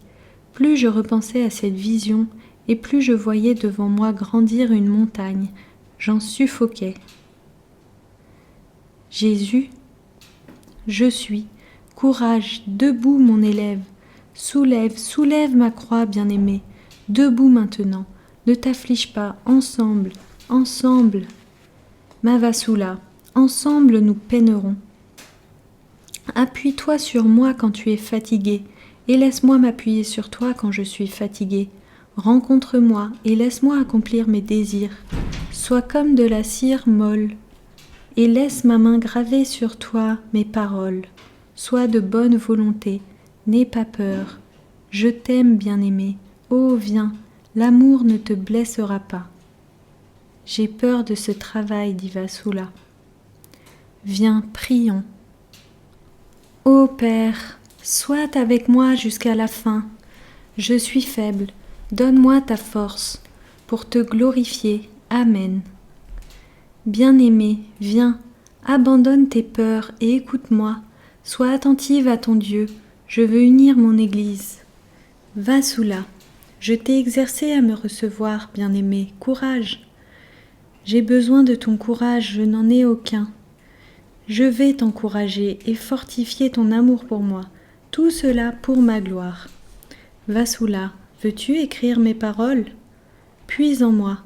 Plus je repensais à cette vision, et plus je voyais devant moi grandir une montagne. J'en suffoquais. Jésus, je suis. Courage, debout mon élève. Soulève, soulève ma croix, bien-aimée. Debout maintenant. Ne t'afflige pas, ensemble, ensemble. Ma Vasula, ensemble nous peinerons. Appuie-toi sur moi quand tu es fatigué, et laisse-moi m'appuyer sur toi quand je suis fatigué. Rencontre-moi et laisse-moi accomplir mes désirs. Sois comme de la cire molle, et laisse ma main graver sur toi mes paroles. Sois de bonne volonté, n'aie pas peur. Je t'aime, bien-aimé. Oh, viens, l'amour ne te blessera pas. J'ai peur de ce travail, dit Vasula. Viens, prions. Ô Père, sois avec moi jusqu'à la fin. Je suis faible, donne-moi ta force pour te glorifier. Amen. Bien-aimé, viens, abandonne tes peurs et écoute-moi. Sois attentive à ton Dieu, je veux unir mon Église. Vasula, je t'ai exercé à me recevoir, bien-aimé, courage. J'ai besoin de ton courage, je n'en ai aucun. Je vais t'encourager et fortifier ton amour pour moi, tout cela pour ma gloire. Vasula, veux-tu écrire mes paroles? Puise en moi.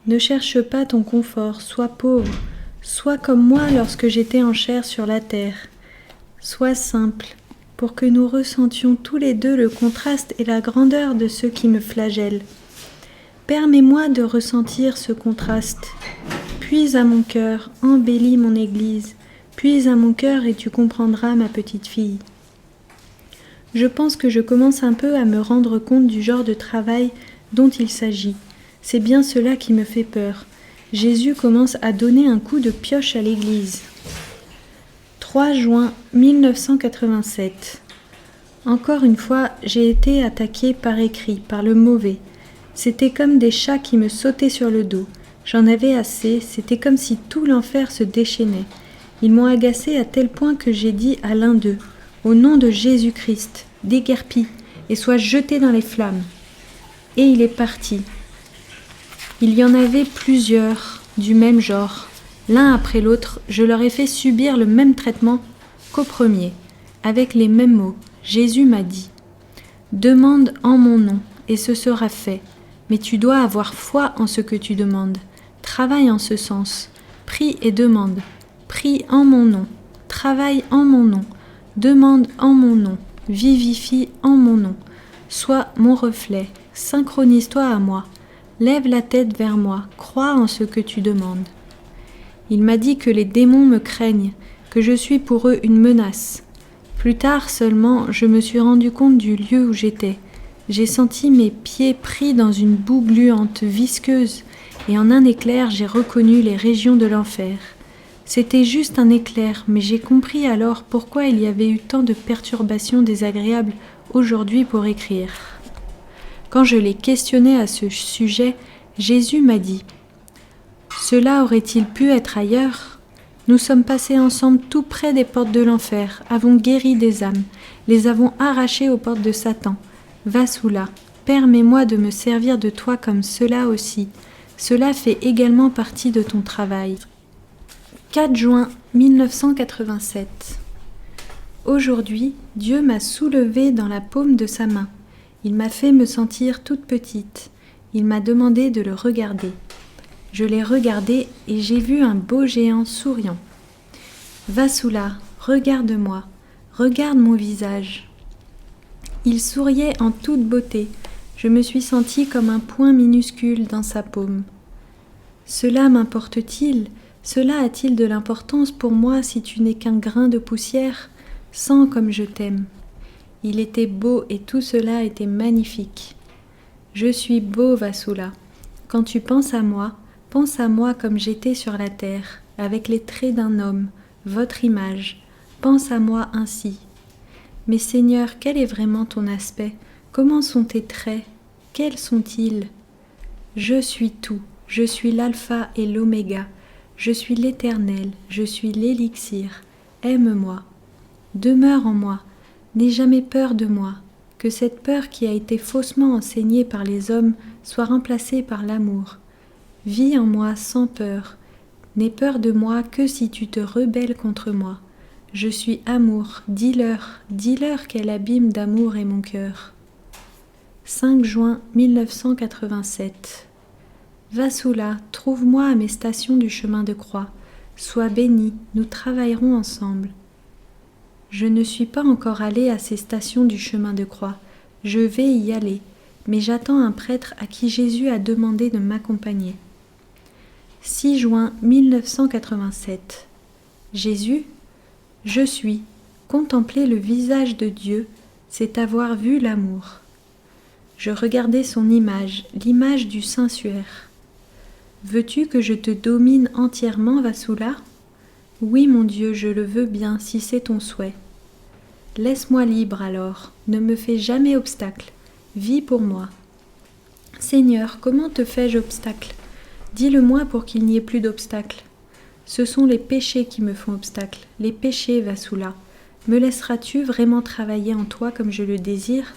Ne cherche pas ton confort, sois pauvre, sois comme moi lorsque j'étais en chair sur la terre. Sois simple, pour que nous ressentions tous les deux le contraste et la grandeur de ceux qui me flagellent. Permets-moi de ressentir ce contraste. Puise à mon cœur, embellis mon Église. Puise à mon cœur et tu comprendras, ma petite fille. Je pense que je commence un peu à me rendre compte du genre de travail dont il s'agit. C'est bien cela qui me fait peur. Jésus commence à donner un coup de pioche à l'Église. 3 juin 1987. Encore une fois, j'ai été attaquée par écrit, par le mauvais. C'était comme des chats qui me sautaient sur le dos. J'en avais assez, c'était comme si tout l'enfer se déchaînait. Ils m'ont agacée à tel point que j'ai dit à l'un d'eux, « Au nom de Jésus-Christ, déguerpis et sois jeté dans les flammes. » Et il est parti. Il y en avait plusieurs du même genre. L'un après l'autre, je leur ai fait subir le même traitement qu'au premier, avec les mêmes mots. Jésus m'a dit « Demande en mon nom, et ce sera fait. Mais tu dois avoir foi en ce que tu demandes. Travaille en ce sens. Prie et demande. Prie en mon nom. Travaille en mon nom. Demande en mon nom. Vivifie en mon nom. Sois mon reflet. Synchronise-toi à moi. Lève la tête vers moi. Crois en ce que tu demandes. » Il m'a dit que les démons me craignent, que je suis pour eux une menace. Plus tard seulement, je me suis rendu compte du lieu où j'étais. J'ai senti mes pieds pris dans une boue gluante, visqueuse, et en un éclair, j'ai reconnu les régions de l'enfer. C'était juste un éclair, mais j'ai compris alors pourquoi il y avait eu tant de perturbations désagréables aujourd'hui pour écrire. Quand je l'ai questionné à ce sujet, Jésus m'a dit « Cela aurait-il pu être ailleurs ? Nous sommes passés ensemble tout près des portes de l'enfer, avons guéri des âmes, les avons arrachées aux portes de Satan. Vasula, permets-moi de me servir de toi comme cela aussi. Cela fait également partie de ton travail. » 4 juin 1987. Aujourd'hui, Dieu m'a soulevée dans la paume de sa main. Il m'a fait me sentir toute petite. Il m'a demandé de le regarder. Je l'ai regardé et j'ai vu un beau géant souriant. Vasula, regarde-moi, regarde mon visage. Il souriait en toute beauté, je me suis sentie comme un point minuscule dans sa paume. Cela m'importe-t-il? Cela a-t-il de l'importance pour moi si tu n'es qu'un grain de poussière? Sens comme je t'aime. Il était beau et tout cela était magnifique. Je suis beau, Vasula. Quand tu penses à moi comme j'étais sur la terre, avec les traits d'un homme, votre image. Pense à moi ainsi. Mais Seigneur, quel est vraiment ton aspect? Comment sont tes traits? Quels sont-ils? Je suis tout, je suis l'alpha et l'oméga, je suis l'éternel, je suis l'élixir. Aime-moi, demeure en moi, n'aie jamais peur de moi, que cette peur qui a été faussement enseignée par les hommes soit remplacée par l'amour. Vis en moi sans peur, n'aie peur de moi que si tu te rebelles contre moi. Je suis amour, dis-leur quel abîme d'amour est mon cœur. 5 juin 1987. Vasula, trouve-moi à mes stations du chemin de croix. Sois béni, nous travaillerons ensemble. Je ne suis pas encore allée à ces stations du chemin de croix. Je vais y aller, mais j'attends un prêtre à qui Jésus a demandé de m'accompagner. 6 juin 1987. Jésus, je suis. Contempler le visage de Dieu, c'est avoir vu l'amour. Je regardais son image, l'image du Saint-Suaire. Veux-tu que je te domine entièrement, Vasula? Oui, mon Dieu, je le veux bien, si c'est ton souhait. Laisse-moi libre alors, ne me fais jamais obstacle, vis pour moi. Seigneur, comment te fais-je obstacle? Dis-le-moi pour qu'il n'y ait plus d'obstacle. Ce sont les péchés qui me font obstacle, les péchés, Vasula. Me laisseras-tu vraiment travailler en toi comme je le désire?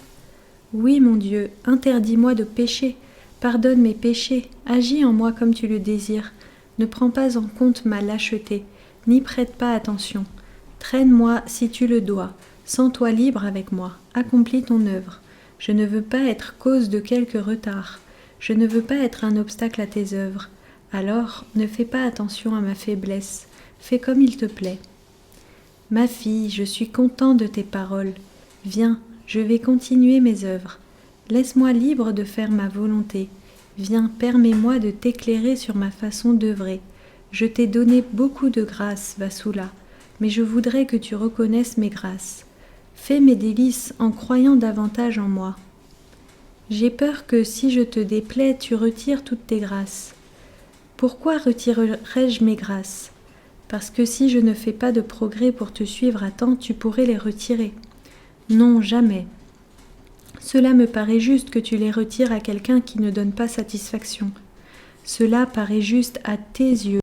Oui, mon Dieu, interdis-moi de pécher, pardonne mes péchés, agis en moi comme tu le désires, ne prends pas en compte ma lâcheté, n'y prête pas attention. Traîne-moi si tu le dois, sens-toi libre avec moi, accomplis ton œuvre. Je ne veux pas être cause de quelque retard, je ne veux pas être un obstacle à tes œuvres. Alors, ne fais pas attention à ma faiblesse, fais comme il te plaît. Ma fille, je suis content de tes paroles. Viens, je vais continuer mes œuvres. Laisse-moi libre de faire ma volonté. Viens, permets-moi de t'éclairer sur ma façon d'œuvrer. Je t'ai donné beaucoup de grâces, Vasula, mais je voudrais que tu reconnaisses mes grâces. Fais mes délices en croyant davantage en moi. J'ai peur que si je te déplais, tu retires toutes tes grâces. Pourquoi retirerais-je mes grâces? Parce que si je ne fais pas de progrès pour te suivre à temps, tu pourrais les retirer. Non, jamais. Cela me paraît juste que tu les retires à quelqu'un qui ne donne pas satisfaction. Cela paraît juste à tes yeux.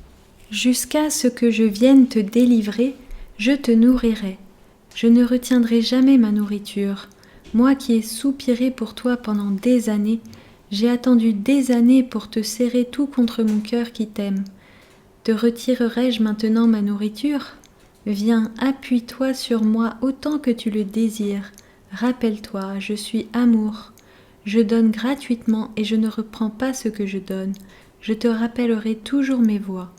Jusqu'à ce que je vienne te délivrer, je te nourrirai. Je ne retiendrai jamais ma nourriture. Moi qui ai soupiré pour toi pendant des années, j'ai attendu des années pour te serrer tout contre mon cœur qui t'aime. Te retirerai-je maintenant ma nourriture? Viens, appuie-toi sur moi autant que tu le désires. Rappelle-toi, je suis amour. Je donne gratuitement et je ne reprends pas ce que je donne. Je te rappellerai toujours mes voies.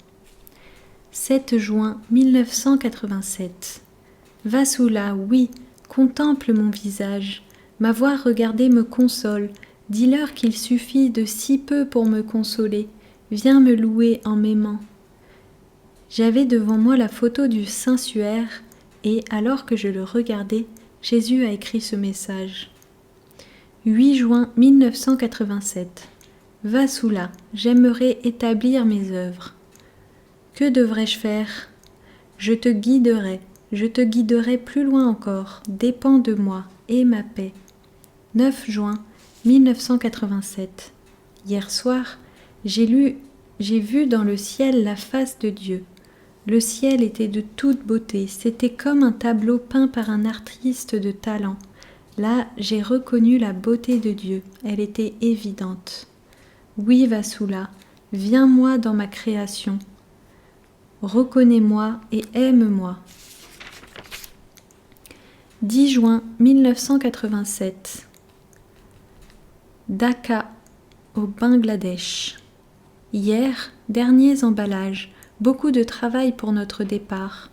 7 juin 1987. Vasula, oui, contemple mon visage. M'avoir regardé me console. Dis-leur qu'il suffit de si peu pour me consoler. Viens me louer en m'aimant. J'avais devant moi la photo du Saint-Suaire et, alors que je le regardais, Jésus a écrit ce message. 8 juin 1987. Vasula, j'aimerais établir mes œuvres. Que devrais-je faire? Je te guiderai plus loin encore, dépends de moi, et ma paix. 9 juin 1987. Hier soir, j'ai vu dans le ciel la face de Dieu. Le ciel était de toute beauté, c'était comme un tableau peint par un artiste de talent. Là, j'ai reconnu la beauté de Dieu, elle était évidente. Oui, Vasula, viens-moi dans ma création. Reconnais-moi et aime-moi. 10 juin 1987. Dhaka, au Bangladesh. Hier, derniers emballages, beaucoup de travail pour notre départ.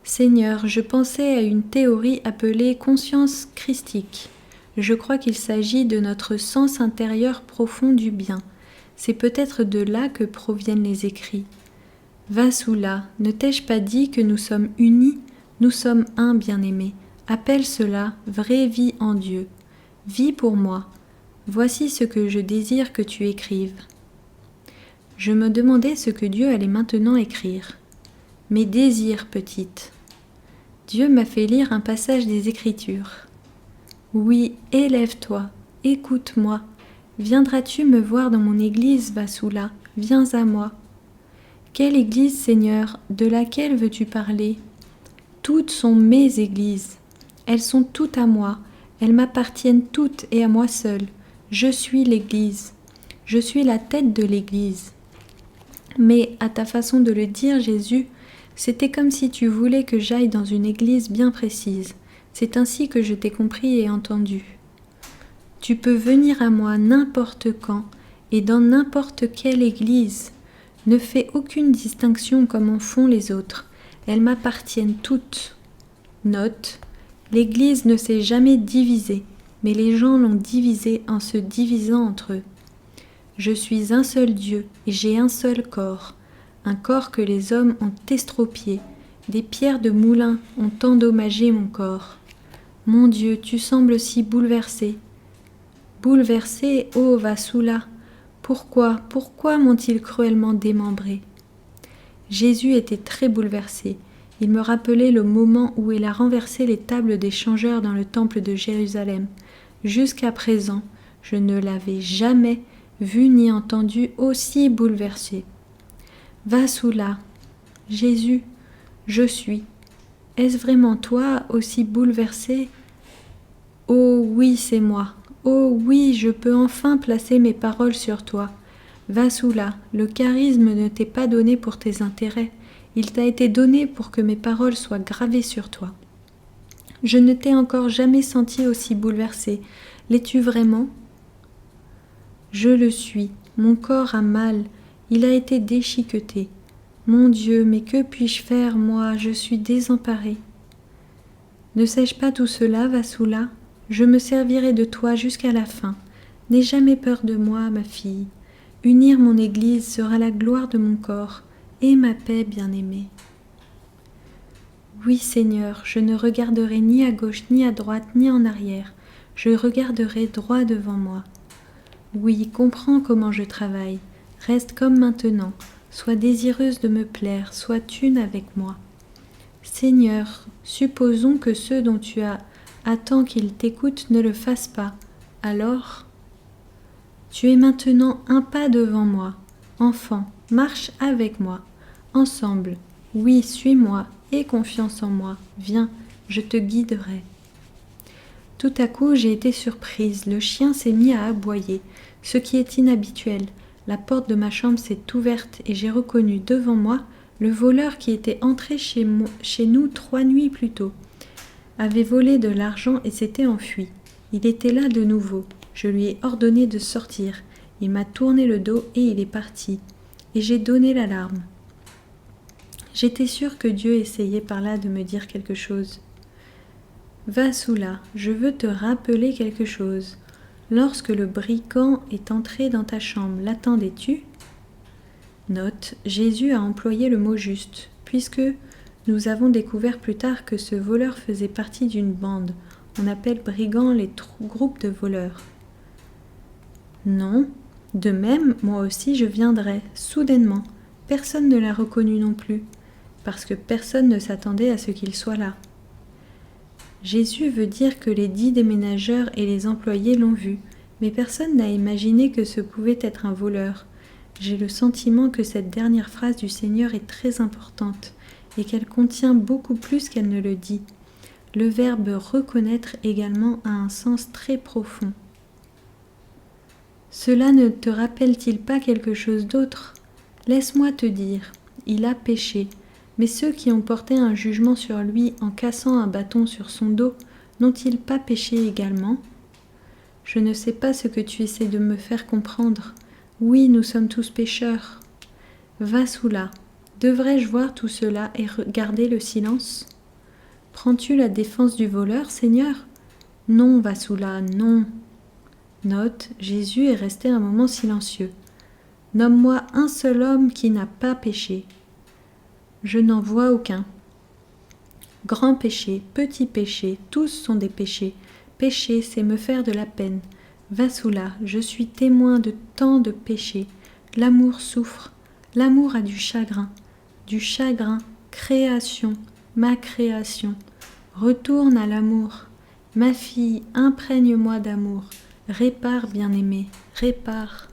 Seigneur, je pensais à une théorie appelée conscience christique. Je crois qu'il s'agit de notre sens intérieur profond du bien. C'est peut-être de là que proviennent les écrits. Vasula, ne t'ai-je pas dit que nous sommes unis? Nous sommes un, bien-aimé. Appelle cela vraie vie en Dieu. Vis pour moi. Voici ce que je désire que tu écrives. Je me demandais ce que Dieu allait maintenant écrire. Mes désirs, petite. Dieu m'a fait lire un passage des Écritures. Oui, élève-toi, écoute-moi. Viendras-tu me voir dans mon église, Vasula? Viens à moi. Quelle église, Seigneur? De laquelle veux-tu parler? Toutes sont mes églises. Elles sont toutes à moi. Elles m'appartiennent toutes et à moi seule. Je suis l'église. Je suis la tête de l'église. Mais, à ta façon de le dire, Jésus, c'était comme si tu voulais que j'aille dans une église bien précise. C'est ainsi que je t'ai compris et entendu. Tu peux venir à moi n'importe quand et dans n'importe quelle église. Ne fais aucune distinction comme en font les autres. Elles m'appartiennent toutes. Note, l'église ne s'est jamais divisée, mais les gens l'ont divisée en se divisant entre eux. Je suis un seul Dieu et j'ai un seul corps, un corps que les hommes ont estropié, des pierres de moulin ont endommagé mon corps. Mon Dieu, tu sembles si bouleversé. Bouleversé, ô Vasula, pourquoi m'ont-ils cruellement démembré? Jésus était très bouleversé. Il me rappelait le moment où il a renversé les tables des changeurs dans le temple de Jérusalem. Jusqu'à présent, je ne l'avais jamais vu ni entendu aussi bouleversé. Vasula, Jésus, je suis. Est-ce vraiment toi aussi bouleversé? Oh oui, c'est moi. Oh oui, je peux enfin placer mes paroles sur toi. Vasula, le charisme ne t'est pas donné pour tes intérêts. Il t'a été donné pour que mes paroles soient gravées sur toi. Je ne t'ai encore jamais senti aussi bouleversé. L'es-tu vraiment? Je le suis. Mon corps a mal. Il a été déchiqueté. Mon Dieu, mais que puis-je faire, moi? Je suis désemparée. Ne sais-je pas tout cela, Vasula? Je me servirai de toi jusqu'à la fin. N'aie jamais peur de moi, ma fille. Unir mon Église sera la gloire de mon corps et ma paix bien-aimée. Oui, Seigneur, je ne regarderai ni à gauche, ni à droite, ni en arrière. Je regarderai droit devant moi. Oui, comprends comment je travaille. Reste comme maintenant. Sois désireuse de me plaire. Sois une avec moi. Seigneur, supposons que ceux dont tu attends qu'ils t'écoutent ne le fassent pas. Alors, tu es maintenant un pas devant moi. Enfant, marche avec moi. Ensemble. Oui, suis-moi. Aie confiance en moi. Viens, je te guiderai. Tout à coup, j'ai été surprise. Le chien s'est mis à aboyer, ce qui est inhabituel. La porte de ma chambre s'est ouverte et j'ai reconnu devant moi le voleur qui était entré chez nous 3 nuits plus tôt. Avait volé de l'argent et s'était enfui. Il était là de nouveau. Je lui ai ordonné de sortir. Il m'a tourné le dos et il est parti. Et j'ai donné l'alarme. J'étais sûre que Dieu essayait par là de me dire quelque chose. Vasula, je veux te rappeler quelque chose. Lorsque le brigand est entré dans ta chambre, l'attendais-tu? Note, Jésus a employé le mot juste, puisque nous avons découvert plus tard que ce voleur faisait partie d'une bande. On appelle brigands les groupes de voleurs. Non, de même, moi aussi je viendrai, soudainement. Personne ne l'a reconnu non plus, parce que personne ne s'attendait à ce qu'il soit là. Jésus veut dire que les 10 déménageurs et les employés l'ont vu, mais personne n'a imaginé que ce pouvait être un voleur. J'ai le sentiment que cette dernière phrase du Seigneur est très importante et qu'elle contient beaucoup plus qu'elle ne le dit. Le verbe reconnaître également a un sens très profond. Cela ne te rappelle-t-il pas quelque chose d'autre? Laisse-moi te dire, il a péché, mais ceux qui ont porté un jugement sur lui en cassant un bâton sur son dos, n'ont-ils pas péché également? Je ne sais pas ce que tu essaies de me faire comprendre. Oui, nous sommes tous pécheurs. Vasula, devrais-je voir tout cela et garder le silence? Prends-tu la défense du voleur, Seigneur? Non, Vassoula, non. Note, Jésus est resté un moment silencieux. Nomme-moi un seul homme qui n'a pas péché. Je n'en vois aucun. Grand péché, petit péché, tous sont des péchés. Péché, c'est me faire de la peine. Vassoula, je suis témoin de tant de péchés. L'amour souffre, l'amour a du chagrin, création, ma création. Retourne à l'amour. Ma fille, imprègne-moi d'amour. Répare, bien-aimé, répare.